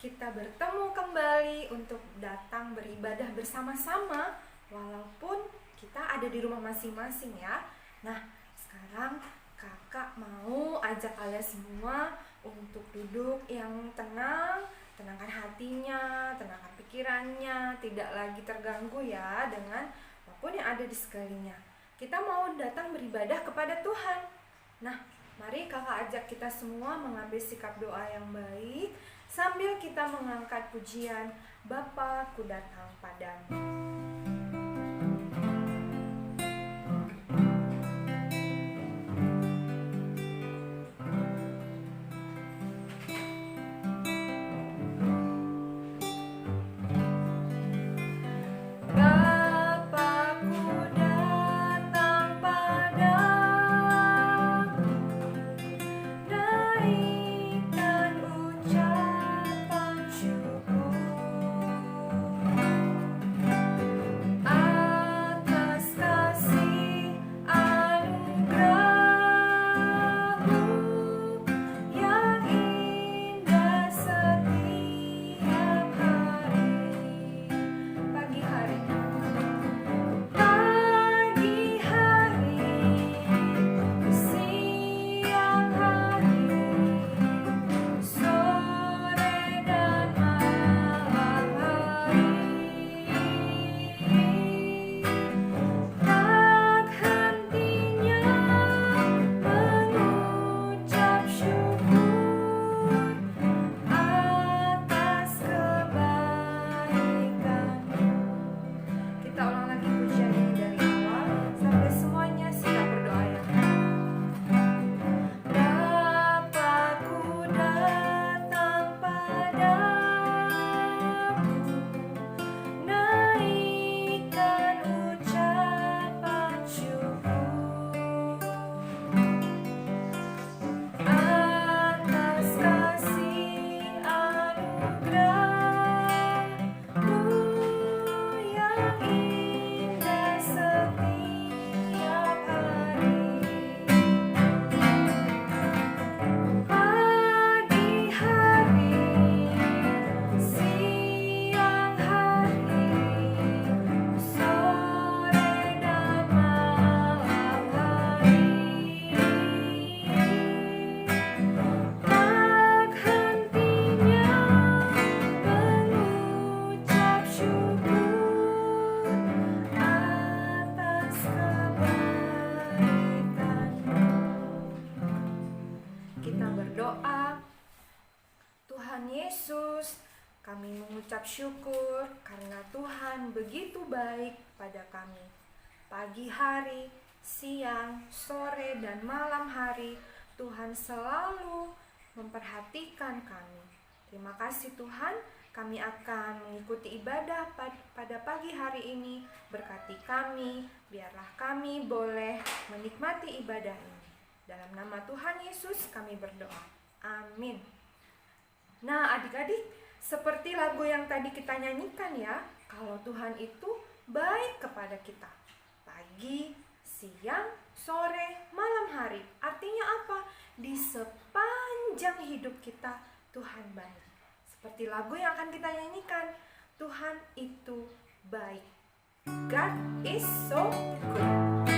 kita bertemu kembali untuk datang beribadah bersama-sama walaupun kita ada di rumah masing-masing ya. Nah, sekarang kakak mau ajak kalian semua untuk duduk yang tenang, tenangkan hatinya, tenangkan pikirannya, tidak lagi terganggu ya dengan apapun yang ada di sekelilingnya. Kita mau datang beribadah kepada Tuhan. Nah, mari kakak ajak kita semua mengambil sikap doa yang baik sambil kita mengangkat pujian Bapa, Ku datang padamu. Kami mengucap syukur karena Tuhan begitu baik pada kami. Pagi hari, siang, sore, dan malam hari, Tuhan selalu memperhatikan kami. Terima kasih Tuhan, kami akan mengikuti ibadah pada pagi hari ini. Berkati kami, biarlah kami boleh menikmati ibadah ini. Dalam nama Tuhan Yesus kami berdoa. Amin. Nah, adik-adik, seperti lagu yang tadi kita nyanyikan ya, kalau Tuhan itu baik kepada kita. Pagi, siang, sore, malam hari. Artinya apa? Di sepanjang hidup kita, Tuhan baik. Seperti lagu yang akan kita nyanyikan, Tuhan itu baik. God is so good.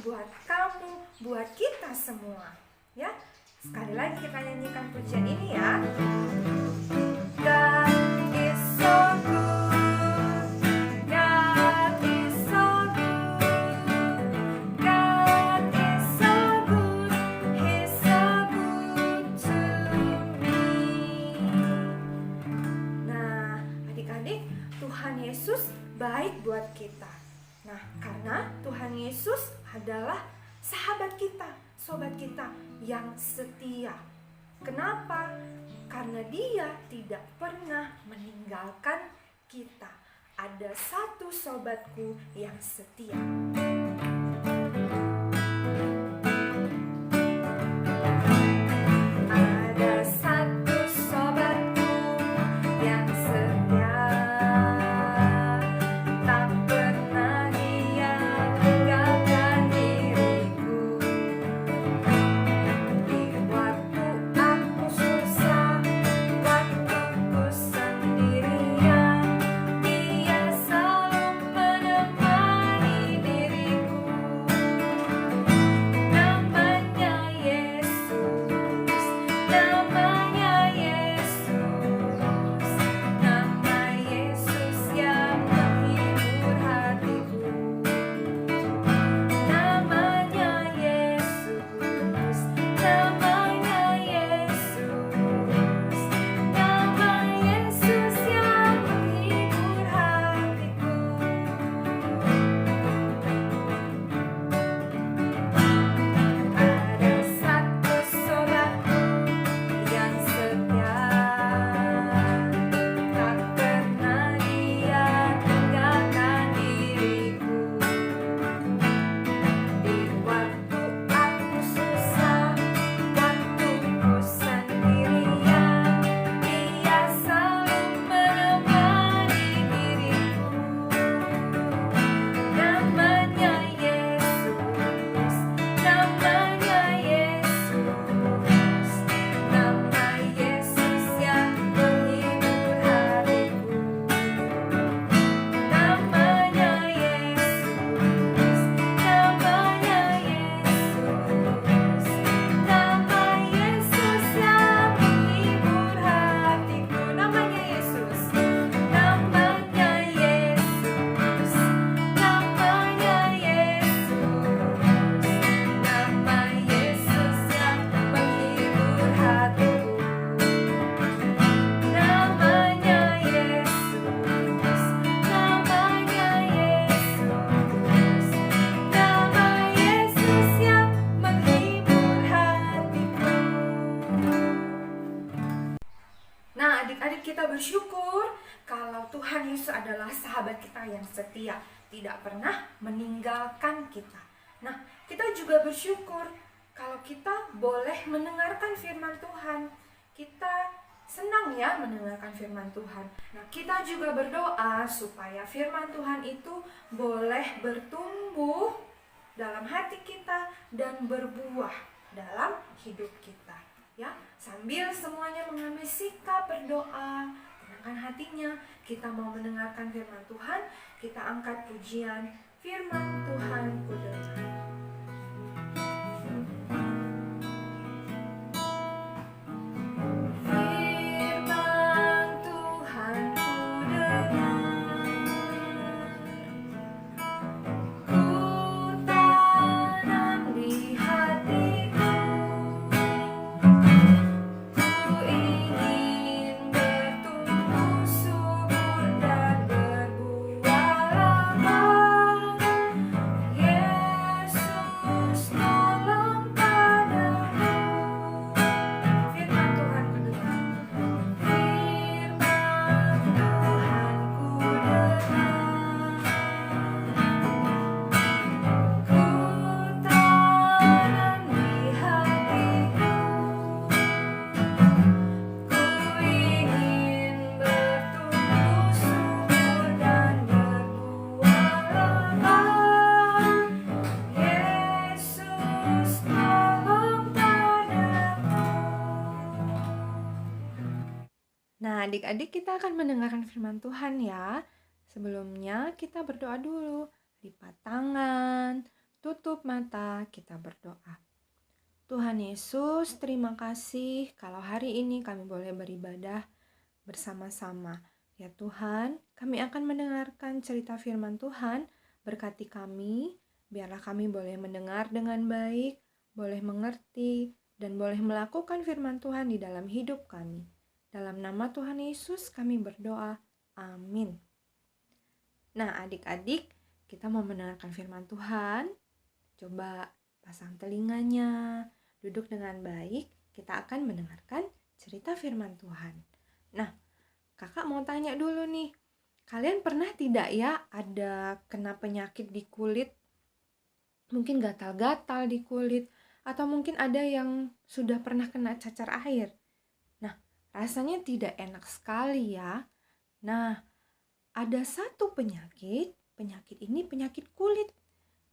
Buat kamu, buat kita semua. Ya, sekali lagi kita nyanyikan pujian ini ya. God is so good. God is so good. God is so good. He's so good to me. Nah, adik-adik, Tuhan Yesus baik buat kita. Nah, karena Tuhan Yesus adalah sahabat kita, sobat kita yang setia. Kenapa? Karena dia tidak pernah meninggalkan kita. Ada satu sobatku yang setia. Adik-adik, kita bersyukur kalau Tuhan Yesus adalah sahabat kita yang setia, tidak pernah meninggalkan kita. Nah, kita juga bersyukur kalau kita boleh mendengarkan firman Tuhan. Kita senang ya mendengarkan firman Tuhan. Nah, kita juga berdoa supaya firman Tuhan itu boleh bertumbuh dalam hati kita dan berbuah dalam hidup kita. Ya, sambil semuanya mengambil sikap berdoa, tenangkan hatinya, kita mau mendengarkan firman Tuhan, kita angkat pujian firman Tuhan ku dengar. Nah, adik-adik, kita akan mendengarkan firman Tuhan ya. Sebelumnya kita berdoa dulu. Lipat tangan, tutup mata, kita berdoa. Tuhan Yesus, terima kasih kalau hari ini kami boleh beribadah bersama-sama. Ya Tuhan, kami akan mendengarkan cerita firman Tuhan. Berkati kami, biarlah kami boleh mendengar dengan baik, boleh mengerti, dan boleh melakukan firman Tuhan di dalam hidup kami. Dalam nama Tuhan Yesus kami berdoa. Amin. Nah, adik-adik, kita mau mendengarkan firman Tuhan. Coba pasang telinganya, duduk dengan baik, kita akan mendengarkan cerita firman Tuhan. Nah, kakak mau tanya dulu nih, kalian pernah tidak ya ada kena penyakit di kulit? Mungkin gatal-gatal di kulit, atau mungkin ada yang sudah pernah kena cacar air. Nah, rasanya tidak enak sekali ya. Nah, ada satu penyakit ini penyakit kulit.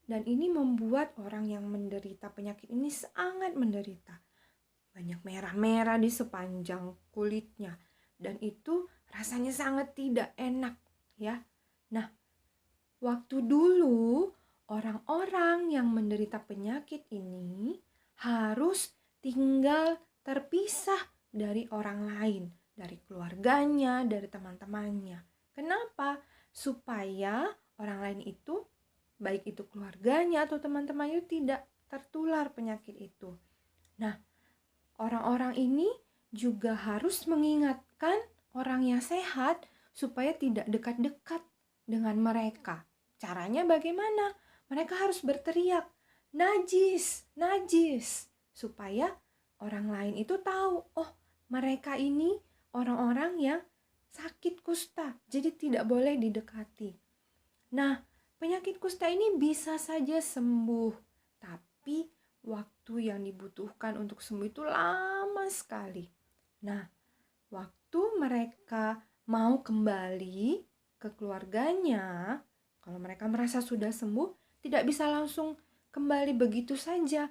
Dan ini membuat orang yang menderita penyakit ini sangat menderita. Banyak merah-merah di sepanjang kulitnya. Dan itu rasanya sangat tidak enak ya. Nah, waktu dulu orang-orang yang menderita penyakit ini harus tinggal terpisah dari orang lain, dari keluarganya, dari teman-temannya. Kenapa? Supaya orang lain itu, baik itu keluarganya atau teman-temannya, tidak tertular penyakit itu. Nah, orang-orang ini juga harus mengingatkan orang yang sehat supaya tidak dekat-dekat dengan mereka. Caranya bagaimana? Mereka harus berteriak, najis, najis, supaya orang lain itu tahu, oh mereka ini orang-orang yang sakit kusta, jadi tidak boleh didekati. Nah, penyakit kusta ini bisa saja sembuh, tapi waktu yang dibutuhkan untuk sembuh itu lama sekali. Nah, waktu mereka mau kembali ke keluarganya, kalau mereka merasa sudah sembuh, tidak bisa langsung kembali begitu saja.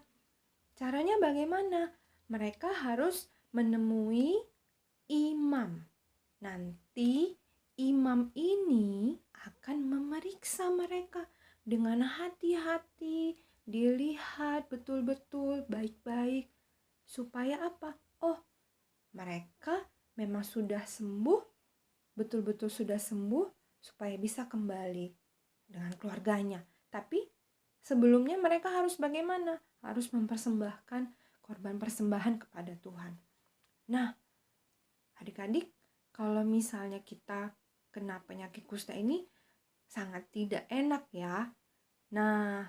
Caranya bagaimana? Mereka harus menemui imam. Nanti imam ini akan memeriksa mereka dengan hati-hati, dilihat betul-betul baik-baik. Supaya apa? Oh, mereka memang sudah sembuh, betul-betul sudah sembuh, supaya bisa kembali dengan keluarganya. Tapi sebelumnya mereka harus bagaimana? Harus mempersembahkan korban persembahan kepada Tuhan. Nah, adik-adik, kalau misalnya kita kena penyakit kusta ini sangat tidak enak ya. Nah,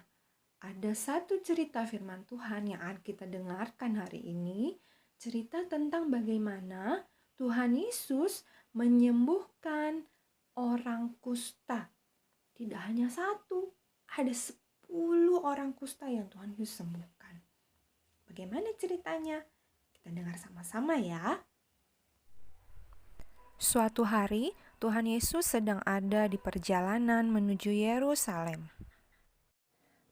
ada satu cerita firman Tuhan yang akan kita dengarkan hari ini, cerita tentang bagaimana Tuhan Yesus menyembuhkan orang kusta. Tidak hanya satu, ada 10 orang kusta yang Tuhan Yesus sembuhkan. Bagaimana ceritanya? Kita dengar sama-sama ya. Suatu hari, Tuhan Yesus sedang ada di perjalanan menuju Yerusalem.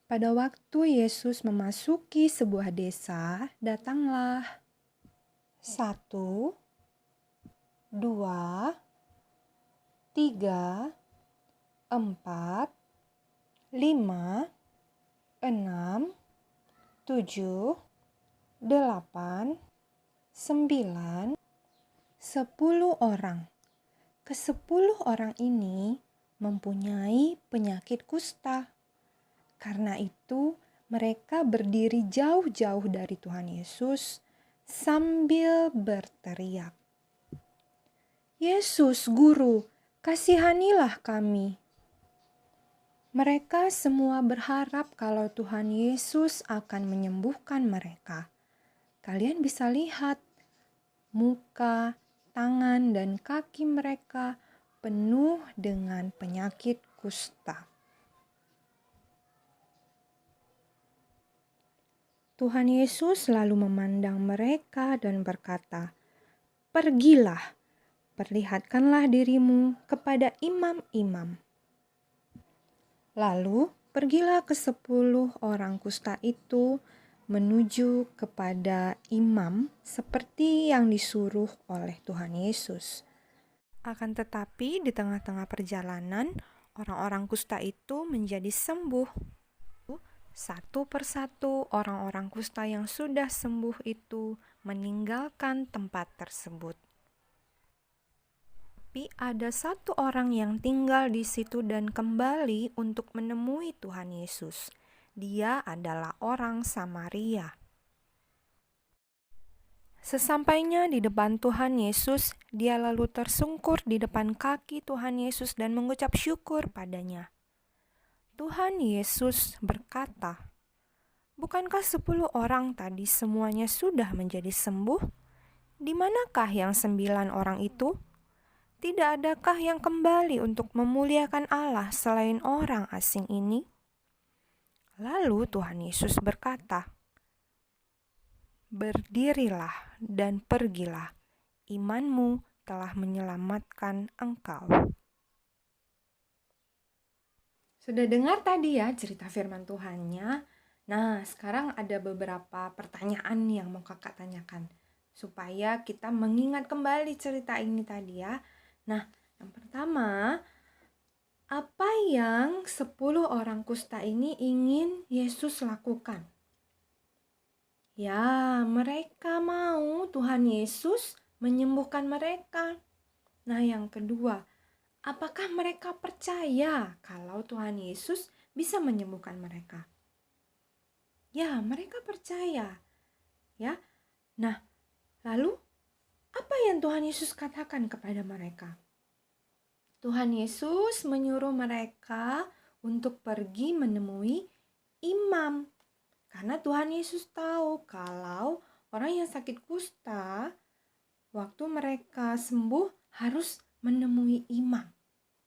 Pada waktu Yesus memasuki sebuah desa, datanglah 1, 2, 3, 4, 5, 6, 7, 8, 9, 10 orang. Ke-10 orang ini mempunyai penyakit kusta. Karena itu mereka berdiri jauh-jauh dari Tuhan Yesus sambil berteriak, "Yesus, Guru, kasihanilah kami." Mereka semua berharap kalau Tuhan Yesus akan menyembuhkan mereka. Kalian bisa lihat muka, tangan, dan kaki mereka penuh dengan penyakit kusta. Tuhan Yesus lalu memandang mereka dan berkata, "Pergilah, perlihatkanlah dirimu kepada imam-imam." Lalu pergilah ke-10 orang kusta itu menuju kepada imam seperti yang disuruh oleh Tuhan Yesus. Akan tetapi di tengah-tengah perjalanan, orang-orang kusta itu menjadi sembuh. Satu persatu orang-orang kusta yang sudah sembuh itu meninggalkan tempat tersebut. Tapi ada satu orang yang tinggal di situ dan kembali untuk menemui Tuhan Yesus. Dia adalah orang Samaria. Sesampainya di depan Tuhan Yesus, dia lalu tersungkur di depan kaki Tuhan Yesus dan mengucap syukur padanya. Tuhan Yesus berkata, Bukankah 10 orang tadi semuanya sudah menjadi sembuh? Di manakah yang 9 orang itu? Tidak adakah yang kembali untuk memuliakan Allah selain orang asing ini? Lalu Tuhan Yesus berkata, "Berdirilah dan pergilah, imanmu telah menyelamatkan engkau." Sudah dengar tadi ya cerita firman Tuhannya? Nah, sekarang ada beberapa pertanyaan yang mau kakak tanyakan, supaya kita mengingat kembali cerita ini tadi ya. Nah, yang pertama, apa yang 10 orang kusta ini ingin Yesus lakukan? Ya, mereka mau Tuhan Yesus menyembuhkan mereka. Nah, yang kedua, apakah mereka percaya kalau Tuhan Yesus bisa menyembuhkan mereka? Ya, mereka percaya. Ya. Nah, lalu apa yang Tuhan Yesus katakan kepada mereka? Tuhan Yesus menyuruh mereka untuk pergi menemui imam. Karena Tuhan Yesus tahu kalau orang yang sakit kusta, waktu mereka sembuh harus menemui imam.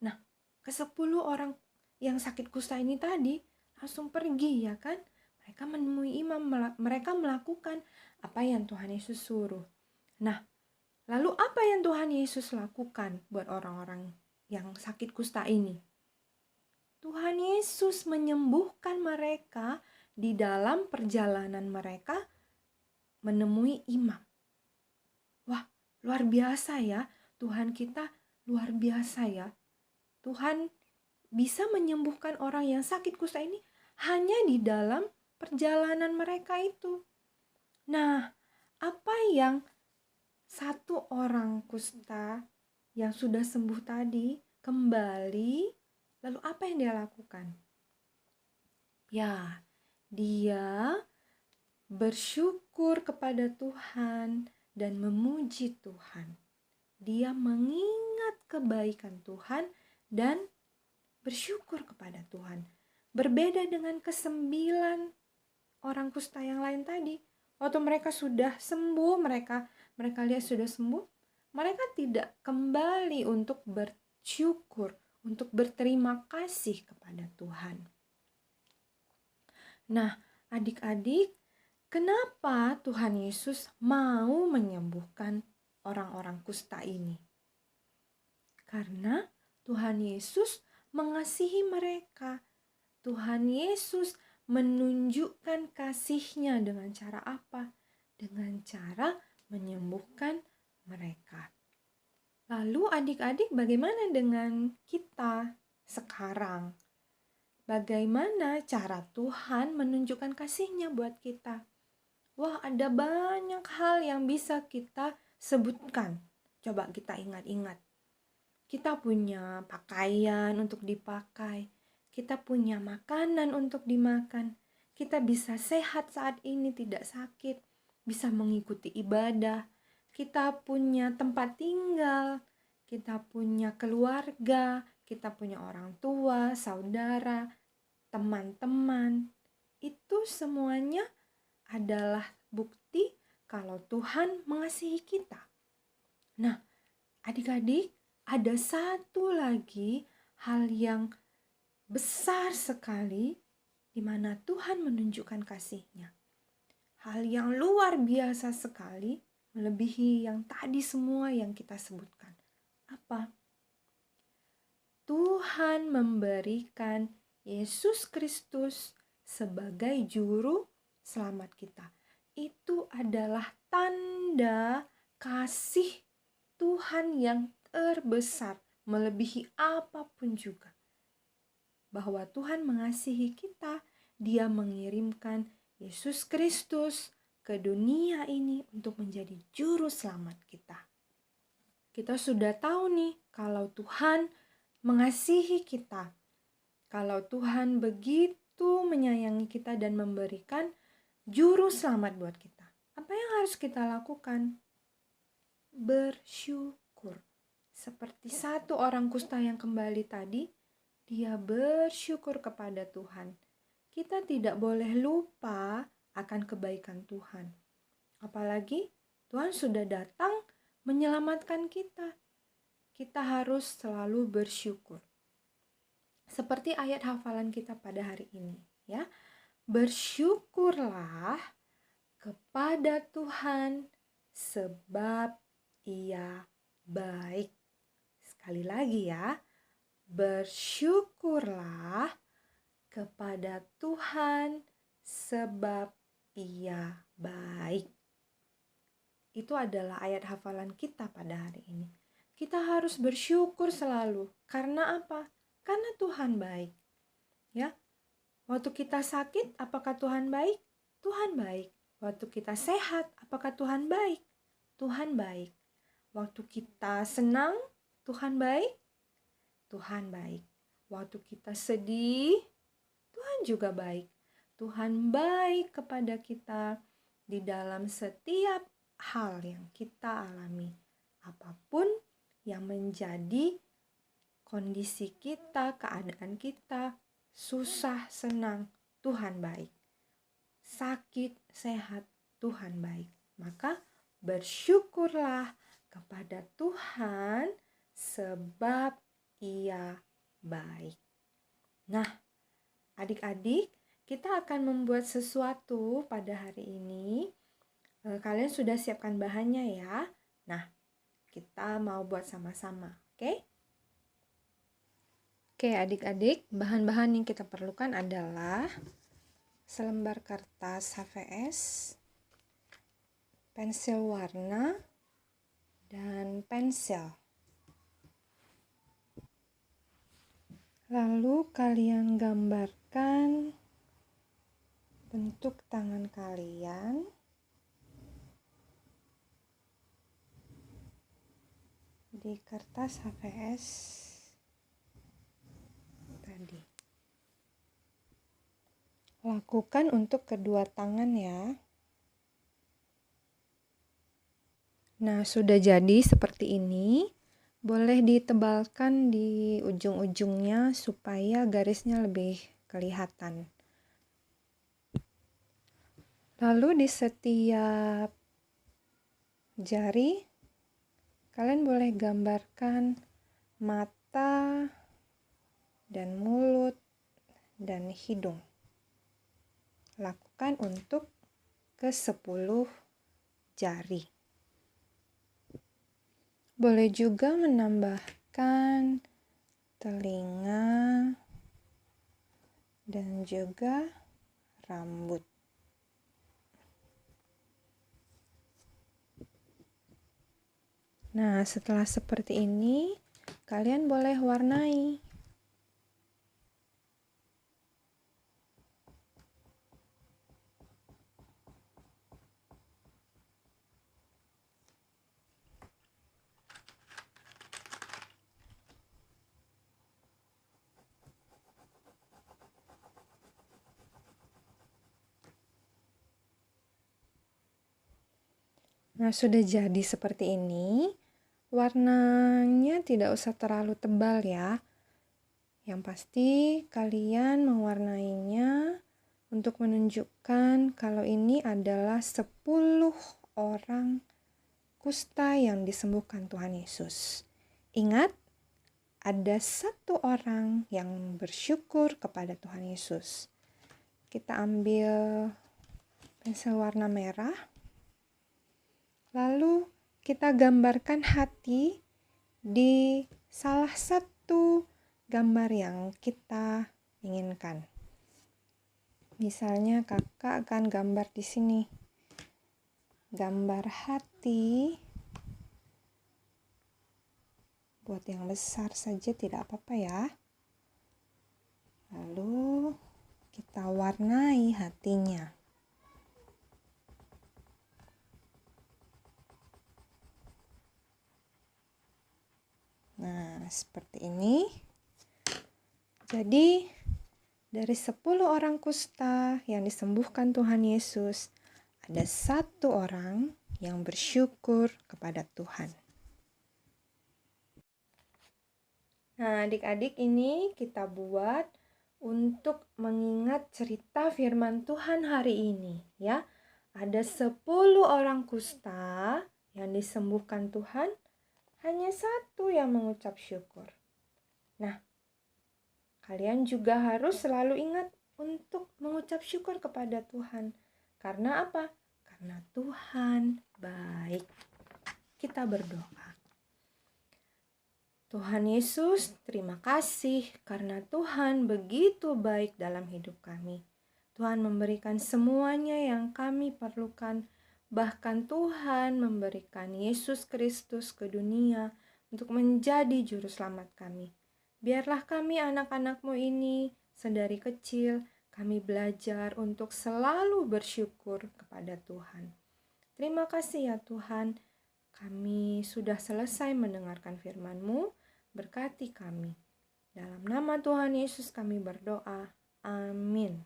Nah, ke-10 orang yang sakit kusta ini tadi langsung pergi ya kan? Mereka menemui imam, mereka melakukan apa yang Tuhan Yesus suruh. Nah, lalu apa yang Tuhan Yesus lakukan buat orang-orang yang sakit kusta ini? Tuhan Yesus menyembuhkan mereka di dalam perjalanan mereka menemui imam. Wah, luar biasa ya. Tuhan kita luar biasa ya. Tuhan bisa menyembuhkan orang yang sakit kusta ini hanya di dalam perjalanan mereka itu. Nah, apa yang 1 orang kusta yang sudah sembuh tadi kembali, lalu apa yang dia lakukan? Ya, dia bersyukur kepada Tuhan dan memuji Tuhan. Dia mengingat kebaikan Tuhan dan bersyukur kepada Tuhan. Berbeda dengan ke-9 orang kusta yang lain tadi. Waktu mereka sudah sembuh, mereka lihat sudah sembuh, mereka tidak kembali untuk bersyukur, untuk berterima kasih kepada Tuhan. Nah, adik-adik, kenapa Tuhan Yesus mau menyembuhkan orang-orang kusta ini? Karena Tuhan Yesus mengasihi mereka. Tuhan Yesus menunjukkan kasih-Nya dengan cara apa? Dengan cara menyembuhkan mereka. Lalu adik-adik, bagaimana dengan kita sekarang? Bagaimana cara Tuhan menunjukkan kasih-Nya buat kita? Wah, ada banyak hal yang bisa kita sebutkan. Coba kita ingat-ingat. Kita punya pakaian untuk dipakai. Kita punya makanan untuk dimakan. Kita bisa sehat saat ini, tidak sakit. Bisa mengikuti ibadah. Kita punya tempat tinggal. Kita punya keluarga. Kita punya orang tua, saudara, teman-teman. Itu semuanya adalah bukti kalau Tuhan mengasihi kita. Nah, adik-adik, ada satu lagi hal yang besar sekali di mana Tuhan menunjukkan kasih-Nya. Hal yang luar biasa sekali, melebihi yang tadi semua yang kita sebutkan. Apa? Tuhan memberikan Yesus Kristus sebagai juru selamat kita. Itu adalah tanda kasih Tuhan yang terbesar, melebihi apapun juga. Bahwa Tuhan mengasihi kita, Dia mengirimkan Yesus Kristus ke dunia ini untuk menjadi juru selamat kita. Kita sudah tahu nih kalau Tuhan mengasihi kita. Kalau Tuhan begitu menyayangi kita dan memberikan juru selamat buat kita. Apa yang harus kita lakukan? Bersyukur. Seperti 1 orang kusta yang kembali tadi, dia bersyukur kepada Tuhan. kita tidak boleh lupa akan kebaikan Tuhan. Apalagi Tuhan sudah datang menyelamatkan kita. Kita harus selalu bersyukur. Seperti ayat hafalan kita pada hari ini, ya. Bersyukurlah kepada Tuhan sebab Ia baik. Sekali lagi ya, bersyukurlah kepada Tuhan sebab Ia baik. Itu adalah ayat hafalan kita pada hari ini. Kita harus bersyukur selalu. Karena apa? Karena Tuhan baik. Ya. Waktu kita sakit, apakah Tuhan baik? Tuhan baik. Waktu kita sehat, apakah Tuhan baik? Tuhan baik. Waktu kita senang, Tuhan baik? Tuhan baik. Waktu kita sedih, Tuhan juga baik. Tuhan baik kepada kita di dalam setiap hal yang kita alami. Apapun yang menjadi kondisi kita, keadaan kita, susah, senang, Tuhan baik. Sakit, sehat, Tuhan baik. Maka bersyukurlah kepada Tuhan sebab Ia baik. Nah, adik-adik, kita akan membuat sesuatu pada hari ini. Kalian sudah siapkan bahannya ya. Nah, kita mau buat sama-sama, oke? Oke, adik-adik, bahan-bahan yang kita perlukan adalah selembar kertas HVS, pensil warna, dan pensil. Lalu kalian gambarkan bentuk tangan kalian. Di kertas HVS tadi. Lakukan untuk kedua tangan ya. Nah, sudah jadi seperti ini. Boleh ditebalkan di ujung-ujungnya supaya garisnya lebih kelihatan. Lalu di setiap jari, kalian boleh gambarkan mata dan mulut dan hidung. Lakukan untuk ke-10 jari. Boleh juga menambahkan telinga dan juga rambut. Nah, setelah seperti ini, kalian boleh warnai. Nah, sudah jadi seperti ini. Warnanya tidak usah terlalu tebal ya. Yang pasti kalian mewarnainya untuk menunjukkan kalau ini adalah 10 orang kusta yang disembuhkan Tuhan Yesus. Ingat, ada 1 orang yang bersyukur kepada Tuhan Yesus. Kita ambil pensil warna merah. Lalu kita gambarkan hati di salah satu gambar yang kita inginkan. Misalnya kakak akan gambar di sini. Gambar hati. Buat yang besar saja tidak apa-apa ya. Lalu kita warnai hatinya. Nah, seperti ini. Jadi, dari 10 orang kusta yang disembuhkan Tuhan Yesus, ada 1 orang yang bersyukur kepada Tuhan. Nah, adik-adik, ini kita buat untuk mengingat cerita firman Tuhan hari ini ya. Ada 10 orang kusta yang disembuhkan Tuhan, hanya 1 yang mengucap syukur. Nah, kalian juga harus selalu ingat untuk mengucap syukur kepada Tuhan. Karena apa? Karena Tuhan baik. Kita berdoa. Tuhan Yesus, terima kasih karena Tuhan begitu baik dalam hidup kami. Tuhan memberikan semuanya yang kami perlukan. Bahkan Tuhan memberikan Yesus Kristus ke dunia untuk menjadi juru selamat kami. Biarlah kami anak-anak-Mu ini sedari kecil kami belajar untuk selalu bersyukur kepada Tuhan. Terima kasih ya Tuhan, kami sudah selesai mendengarkan firman-Mu, berkati kami. Dalam nama Tuhan Yesus kami berdoa, amin.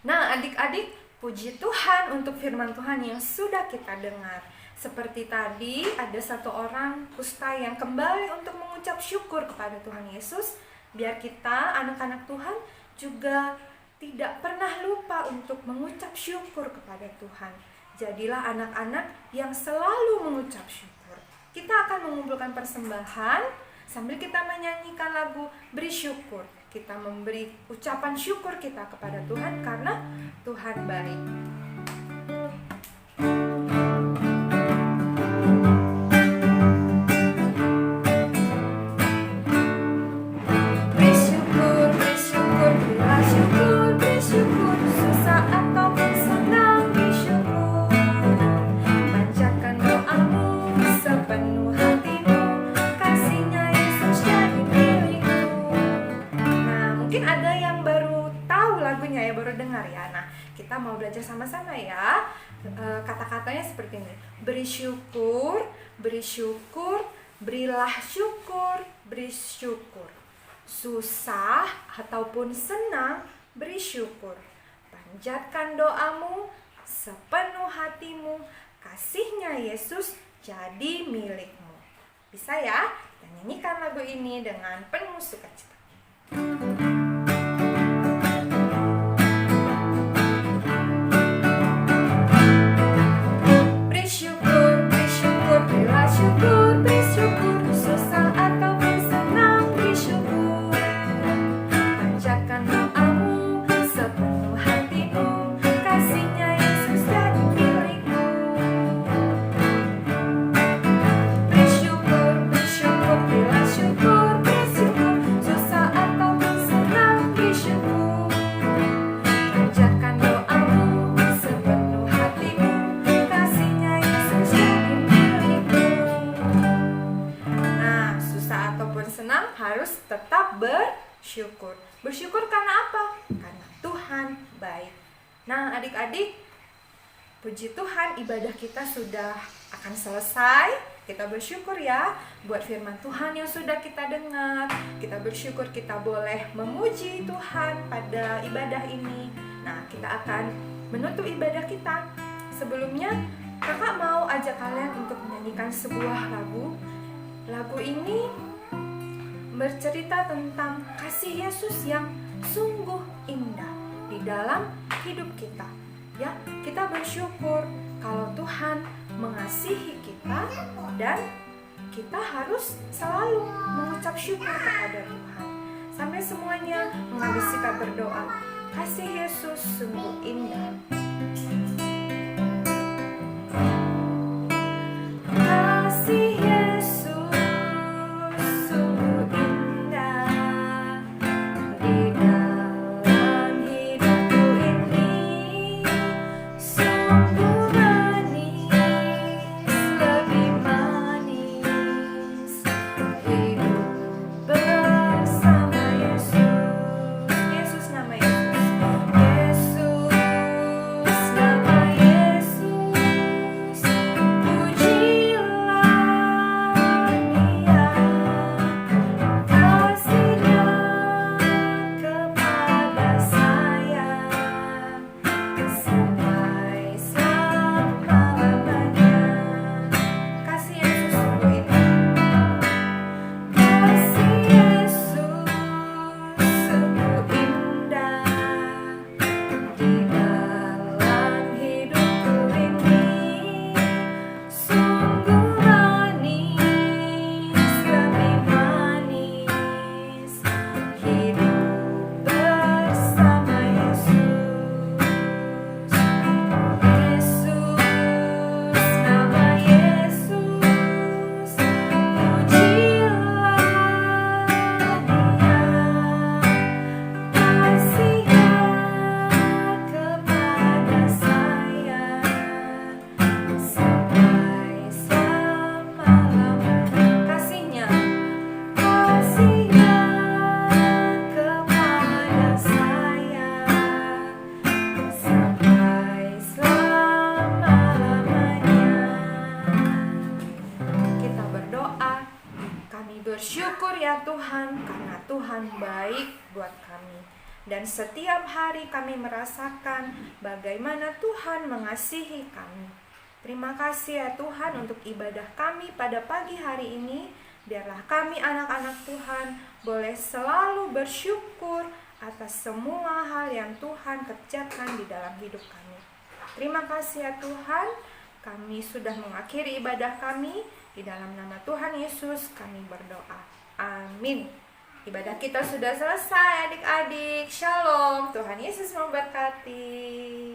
Nah adik-adik, puji Tuhan untuk firman Tuhan yang sudah kita dengar. Seperti tadi ada 1 orang kusta yang kembali untuk mengucap syukur kepada Tuhan Yesus. Biar kita anak-anak Tuhan juga tidak pernah lupa untuk mengucap syukur kepada Tuhan. Jadilah anak-anak yang selalu mengucap syukur. Kita akan mengumpulkan persembahan sambil kita menyanyikan lagu Beri Syukur. Kita memberi ucapan syukur kita kepada Tuhan karena Tuhan baik. Beri syukur, berilah syukur, beri syukur, susah ataupun senang beri syukur. Panjatkan doamu sepenuh hatimu, kasihnya Yesus jadi milikmu. Nah, mungkin ada yang baru tahu lagunya ya, baru dengar ya. Nah, kita mau belajar sama-sama ya. Kata-katanya seperti ini. Beri syukur, berilah syukur, beri syukur. Susah ataupun senang, beri syukur. Panjatkan doamu sepenuh hatimu, kasihnya Yesus jadi milikmu. Bisa ya? Dan nyanyikan lagu ini dengan penuh sukacita. Beri syukur, berilah syukur, beri syukur. Susah ataupun senang, beri syukur. Panjatkan doamu sepenuh hatimu, kasihnya Yesus jadi milikmu. Beri syukur, berilah syukur, beri syukur. Susah ataupun senang, beri syukur. Panjatkan doamu sepenuh hatimu, kasihnya Yesus jadi milikmu. Nah, susah ataupun senang harus tetap bersyukur. Bersyukur karena apa? Karena Tuhan baik. Nah, adik-adik, puji Tuhan, ibadah kita sudah akan selesai. Kita bersyukur ya buat firman Tuhan yang sudah kita dengar. Kita bersyukur kita boleh memuji Tuhan pada ibadah ini. Nah, kita akan menutup ibadah kita. Sebelumnya, kakak mau ajak kalian untuk menyanyikan sebuah lagu. Lagu ini bercerita tentang kasih Yesus yang sungguh indah di dalam hidup kita. Ya, kita bersyukur kalau Tuhan mengasihi kita dan kita harus selalu mengucap syukur kepada Tuhan. Sampai semuanya mengambil sikap berdoa. Kasih Yesus sungguh indah. Kasih Yesus sungguh indah di dalam hidupku ini, sungguh manis, lebih manis hidup bersama Yesus. Yesus nama Yesus. Yesus Tuhan karena Tuhan baik buat kami. Dan setiap hari kami merasakan bagaimana Tuhan mengasihi kami. Terima kasih ya Tuhan untuk ibadah kami pada pagi hari ini. Biarlah kami anak-anak Tuhan boleh selalu bersyukur atas semua hal yang Tuhan kerjakan di dalam hidup kami. Terima kasih ya Tuhan, kami sudah mengakhiri ibadah kami. Di dalam nama Tuhan Yesus kami berdoa. Amin. Ibadah kita sudah selesai adik-adik. Shalom. Tuhan Yesus memberkati.